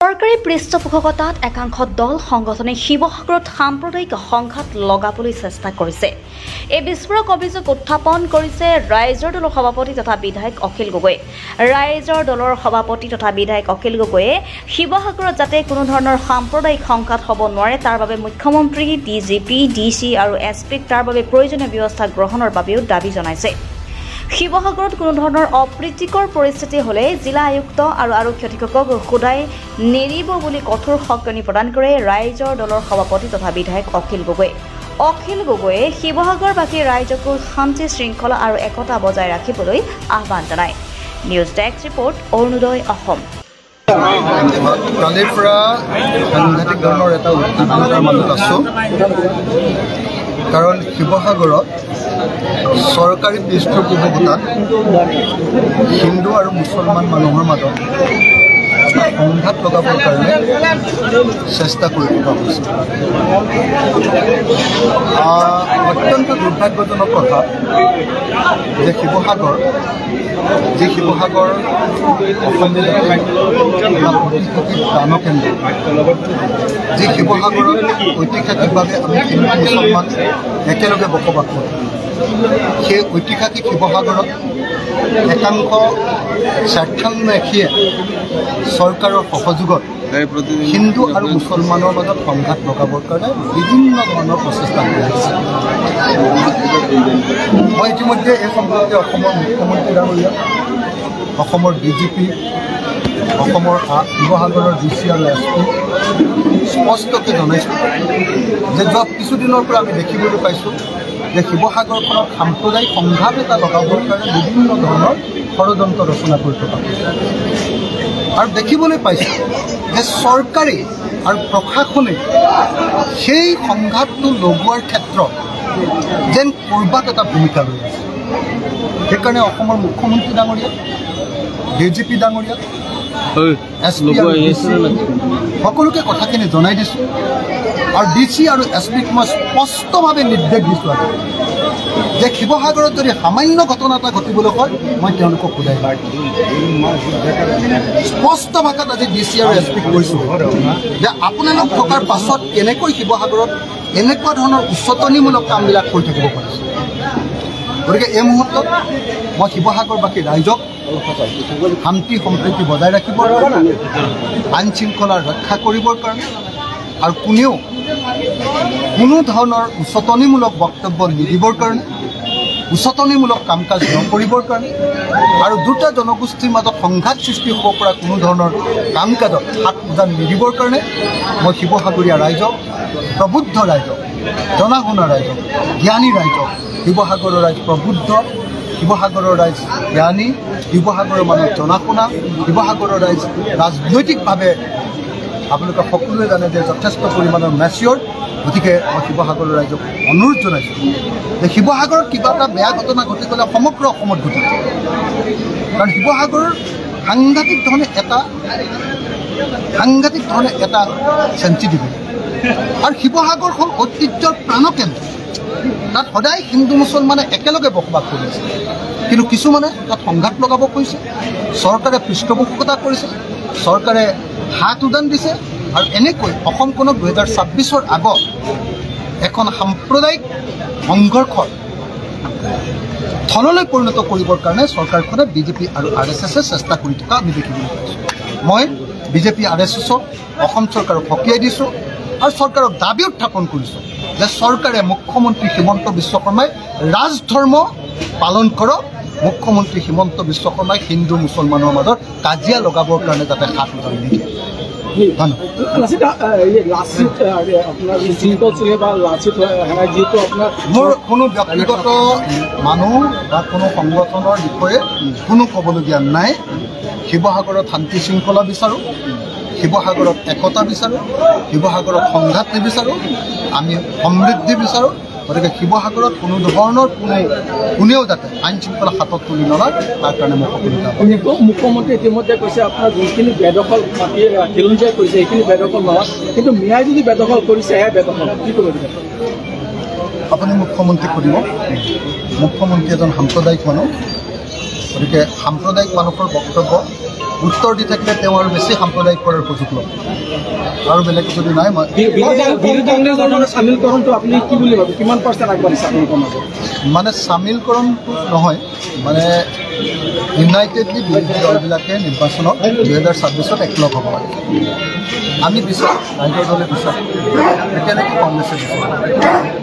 সৰকাৰি পৃষ্ঠপোষকতাত একাংশ দল সংগঠনে শিৱসাগৰত সাম্প্ৰদায়িক সংঘাত লগাবলৈ চেষ্টা কৰিছে। এই বিস্ফোৰক অভিযোগ উত্থাপন কৰিছে ৰাইজৰ দলৰ সভাপতি তথা বিধায়ক অখিল গগৈ। ৰাইজৰ দলৰ সভাপতি তথা বিধায়ক অখিল গগৈয়ে শিৱসাগৰত যাতে কোনো ধৰণৰ সাম্প্ৰদায়িক সংঘাত হ'ব নোৱাৰে তাৰ বাবে মুখ্যমন্ত্ৰী, ডিজিপি, ডিচি আৰু এছপিক তাৰ বাবে প্ৰয়োজনীয় ব্যৱস্থা গ্ৰহণৰ বাবেও দাবী জনাইছে। শিৱসাগৰত কোনো ধৰণৰ অপ্ৰীতিকৰ পৰিস্থিতি হ'লে জিলা আয়ুক্ত আৰু আৰক্ষী অধীক্ষকক সোধাই নেৰিব বুলি কঠোৰ সঁজুলি প্ৰদান কৰে ৰাইজৰ দলৰ সভাপতি তথা বিধায়ক অখিল গগৈ। অখিল গগৈয়ে শিৱসাগৰবাসী ৰাইজকো শান্তি শৃংখলা আৰু একতা বজাই ৰাখিবলৈ আহ্বান জনায়। News desk report, Arunodoi Assam. কালিৰ পৰা সাংঘাতিক ধৰণৰ এটা উত্তেজনাৰ মাজত আছোঁ, কাৰণ শিৱসাগৰত চৰকাৰী পৃষ্ঠপোষকতাত হিন্দু আৰু মুছলমান মানুহৰ মাজত এটা সংঘাত লগাবৰ কাৰণে চেষ্টা কৰি থকা হৈছে। অত্যন্ত দুৰ্ভাগ্যজনক কথা যে শিৱসাগৰ অসমীয়া প্ৰাণকেন্দ্ৰ, যি শিৱসাগৰত ঐতিহাসিকভাৱে আমি হিন্দু মুছলমান একেলগে বসবাস কৰোঁ, সেই ঐতিহাসিক শিৱসাগৰত একাংশ স্বাৰ্থন্বেষীয়ে চৰকাৰৰ সহযোগত হিন্দু আৰু মুছলমানৰ মাজত সংঘাত লগাবৰ কাৰণে বিভিন্ন ধৰণৰ প্ৰচেষ্টা কৰি আছে। মই ইতিমধ্যে এই সম্পৰ্কে অসমৰ মুখ্যমন্ত্ৰী ডাঙৰীয়া, অসমৰ ডিজিপি, অসমৰ শিৱসাগৰৰ ডিচি আৰু এছপি স্পষ্টকৈ জনাইছোঁ যে যোৱা কিছুদিনৰ পৰা আমি দেখিবলৈ পাইছোঁ যে শিৱসাগৰখনত সাম্প্ৰদায়িক সংঘাত এটা লগাবৰ কাৰণে বিভিন্ন ধৰণৰ ষড়যন্ত্ৰ ৰচনা কৰি থকা আৰু দেখিবলৈ পাইছোঁ যে চৰকাৰে আৰু প্ৰশাসনে সেই সংঘাতটো লগোৱাৰ ক্ষেত্ৰত যেন ক'ৰবাত এটা ভূমিকা লৈ আছে। সেইকাৰণে অসমৰ মুখ্যমন্ত্ৰী ডাঙৰীয়া, ডিজিপি ডাঙৰীয়া, এছপি আৰু সকলোকে কথাখিনি জনাই দিছোঁ আৰু ডিচি আৰু এছপিক মই স্পষ্টভাৱে নিৰ্দেশ দিছোঁ যে শিৱসাগৰত যদি সামান্য ঘটনা এটা ঘটিবলৈ হয় মই তেওঁলোকক সোধাই স্পষ্ট ভাষাত আজি ডিচি আৰু এছপিক কৈছোঁ যে আপোনালোক থকাৰ পাছত কেনেকৈ শিৱসাগৰত এনেকুৱা ধৰণৰ উচতনিমূলক কামবিলাক কৰি থাকিব পাৰিছে। গতিকে এই মুহূৰ্তত মই শিৱসাগৰবাসী ৰাইজক শান্তি সম্প্ৰীতি বজাই ৰাখিবৰ কাৰণে, আইন শৃংখলা ৰক্ষা কৰিবৰ কাৰণে আৰু কোনেও কোনো ধৰণৰ উচতনিমূলক বক্তব্য নিদিবৰ কাৰণে, উচতনিমূলক কাম কাজ নকৰিবৰ কাৰণে আৰু দুটা জনগোষ্ঠীৰ মাজত সংঘাত সৃষ্টি হ'ব পৰা কোনো ধৰণৰ কাম কাজত হাত উজান নিদিবৰ কাৰণে মই শিৱসাগৰীয়া ৰাইজক, প্ৰবুদ্ধ ৰাইজক, জনা শুনা ৰাইজক, জ্ঞানী ৰাইজক, শিৱসাগৰৰ ৰাইজ প্ৰবুদ্ধ, শিৱসাগৰৰ ৰাইজ জ্ঞানী, শিৱসাগৰৰ মানুহ জনা শুনা, শিৱসাগৰৰ ৰাইজ ৰাজনৈতিকভাৱে আপোনালোকে সকলোৱে জানে যে যথেষ্ট পৰিমাণৰ মেচিয়ৰ। গতিকে মই শিৱসাগৰৰ ৰাইজক অনুৰোধ জনাইছোঁ যে শিৱসাগৰত কিবা এটা বেয়া ঘটনা ঘটি গ'লে সমগ্ৰ অসমত ঘটিব, কাৰণ শিৱসাগৰৰ সাংঘাতিক ধৰণে এটা চেঞ্চিটিভিটি আৰু শিৱসাগৰখন ঐতিহ্যৰ প্ৰাণকেন্দ্ৰ। তাত সদায় হিন্দু মুছলমানে একেলগে বসবাস কৰি আছে, কিন্তু কিছুমানে তাত সংঘাত লগাব খুজিছে। চৰকাৰে পৃষ্ঠপোষকতা কৰিছে, চৰকাৰে হাত উদান দিছে আৰু এনেকৈ অসমখনক 2026ৰ আগত এখন সাম্প্ৰদায়িক সংঘৰ্ষৰ থললৈ পৰিণত কৰিবৰ কাৰণে চৰকাৰখনে বিজেপি আৰু RSSে চেষ্টা কৰি থকা আমি দেখিবলৈ পাইছোঁ। মই বিজেপি RSSক অসম চৰকাৰক সকীয়াই দিছোঁ আৰু চৰকাৰক দাবী উত্থাপন কৰিছোঁ যে চৰকাৰে মুখ্যমন্ত্ৰী হিমন্ত বিশ্ব শৰ্মাই ৰাজধৰ্ম পালন কৰক। মুখ্যমন্ত্ৰী হিমন্ত বিশ্ব শৰ্মাই হিন্দু মুছলমানৰ মাজত কাজিয়া লগাবৰ কাৰণে যাতে হাত উজান নিদিয়ে। মোৰ কোনো ব্যক্তিগত মানুহ বা কোনো সংগঠনৰ বিষয়ে কোনো ক'বলগীয়া নাই। শিৱসাগৰত শান্তি শৃংখলা বিচাৰোঁ, শিৱসাগৰত একতা বিচাৰোঁ, শিৱসাগৰত সংঘাত নিবিচাৰোঁ, আমি সমৃদ্ধি বিচাৰোঁ। গতিকে শিৱসাগৰত কোনো ধৰণৰ কোনেও যাতে আইন শৃংখলা হাতত তুলি নলয় তাৰ কাৰণে মই সকলো মুখ্যমন্ত্ৰী ইতিমধ্যে কৈছে আপোনাৰ যোনখিনি বেদখল মাটি খিলঞ্জীয়াই কৰিছে সেইখিনি বেদখল নহয়, কিন্তু মিয়াই যদি বেদখল কৰিছে সেয়া বেদখল কি কৰিব? আপুনি মুখ্যমন্ত্ৰীক সুধিব। মুখ্যমন্ত্ৰী এজন সাম্প্ৰদায়িক মানুহ, গতিকে সাম্প্ৰদায়িক মানুহৰ বক্তব্য উত্তৰ দি থাকিলে তেওঁ আৰু বেছি সাম্প্ৰদায়িক কৰাৰ সুযোগ ল'ব আৰু বেলেগ যদি নাই মই বিৰোধী দলৰ চামিলকৰণটো আপুনি কি বুলি ভাবে কিমান পাৰ্চেণ্ট আগবাঢ়িছে আপোনালোকৰ মাজত মানে চামিলকৰণটো নহয় মানে ইউনাইটেডলি বিৰোধী দলবিলাকে নিৰ্বাচনত 2026 একলগ হ'ব লাগে আমি বিচাৰোঁ ৰাইজৰ দলে বিচাৰোঁ এতিয়া নেকি কংগ্ৰেছে বিচাৰোঁ